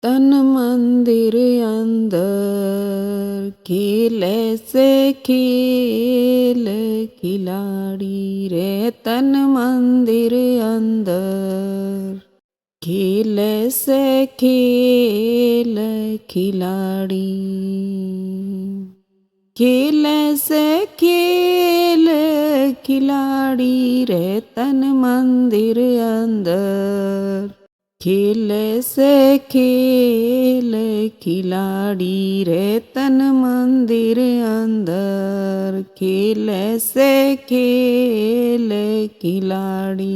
तन मंदिर अंदर खेले से खेल खिलाड़ी रे। तन मंदिर अंदर खेले से खेल खिलाड़ी। खेले से खेल खिलाड़ी रे। तन मंदिर अंदर खेले से खेल खिलाड़ी रे। तन मंदिर अंदर खेले से खेल खिलाड़ी।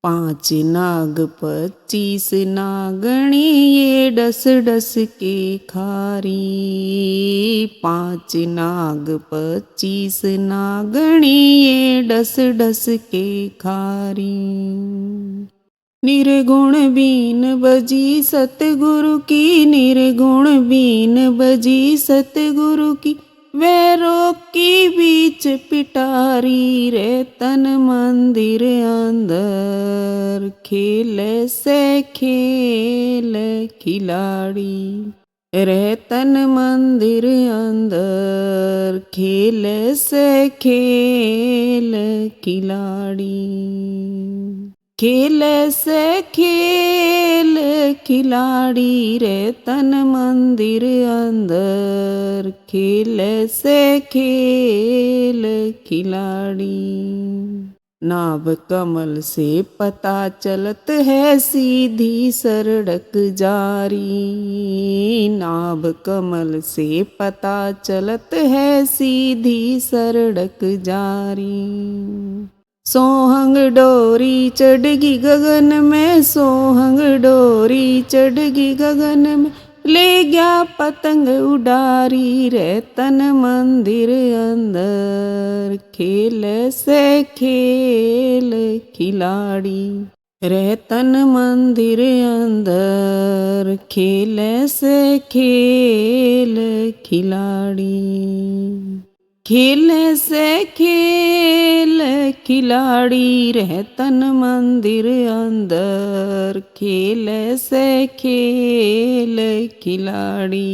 5 नाग 25 नागणी ये डस डस के खारी। 5 नाग 25 नागणी ये डस डस के खारी। निर्गुण बीन बजी सतगुरु की। निर्गुण बीन बजी सतगुरु की। वैरों की बीच पिटारी रे। तन मंदिर अंदर खेले से खेल खिलाड़ी रे। तन मंदिर अंदर खेले से खेल खिलाड़ी। खेले से खेल खिलाड़ी रे। तन मंदिर अंदर खेले से खेल खिलाड़ी। नाभ कमल से पता चलत है सीधी सड़क जारी। नाभ कमल से पता चलत है सीधी सड़क जारी। सोहंग डोरी चढ़गी गगन में। सोहंग डोरी चढ़गी गगन में। ले गया पतंग उडारी रे। तन मंदिर अंदर खेले से खेल खिलाड़ी रे। तन मंदिर अंदर खेले से खेल खिलाड़ी। खेले से खेल खिलाड़ी रे। तन मंदिर अंदर खेले से खेल खिलाड़ी।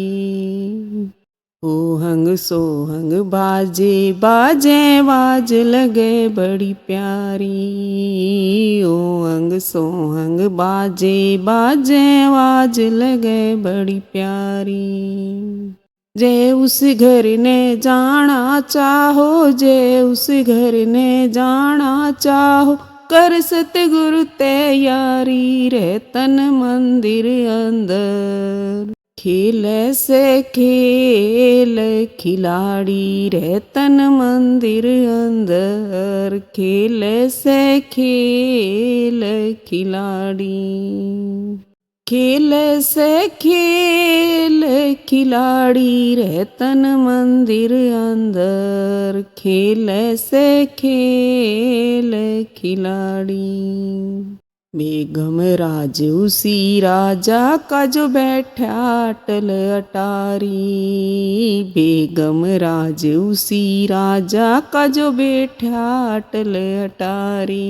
ओहंग सोहंग बाजे बाजे बाज लगे बड़ी प्यारी। ओहंग सोहंग बाजे बाजे बाज लगे बड़ी प्यारी। जे उस घर ने जाना चाहो। जे उस घर ने जाना चाहो। कर सतगुरु तैयारी रे। तन मंदिर अंदर खेले से खेल खिलाड़ी रे। तन मंदिर अंदर खेले से खेल खिलाड़ी। खेले से खेल खिलाड़ी रे। तन मंदिर अंदर खेले से खेल खिलाड़ी। बेगम राज उसी राजा का जो बैठा अटल अटारी। बेगम राज उसी राजा का जो बैठा अटल अटारी।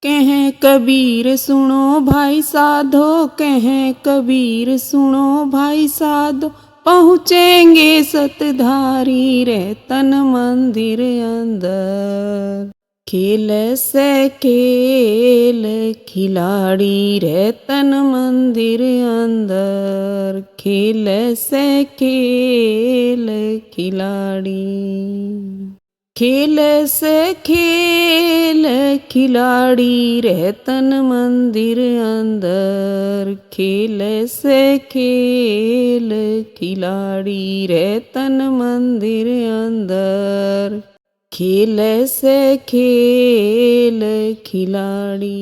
कहें कबीर सुनो भाई साधो। कहें कबीर सुनो भाई साधो। पहुँचेंगे सतधारी रे। तन मंदिर अंदर खेले से खेल खिलाड़ी रे। तन मंदिर अंदर खेले से खेल खिलाड़ी। खेले से खेल खिलाड़ी रे। तन मंदिर अंदर खेले से खेल खिलाड़ी रे। तन मंदिर अंदर खेले से खेल खिलाड़ी।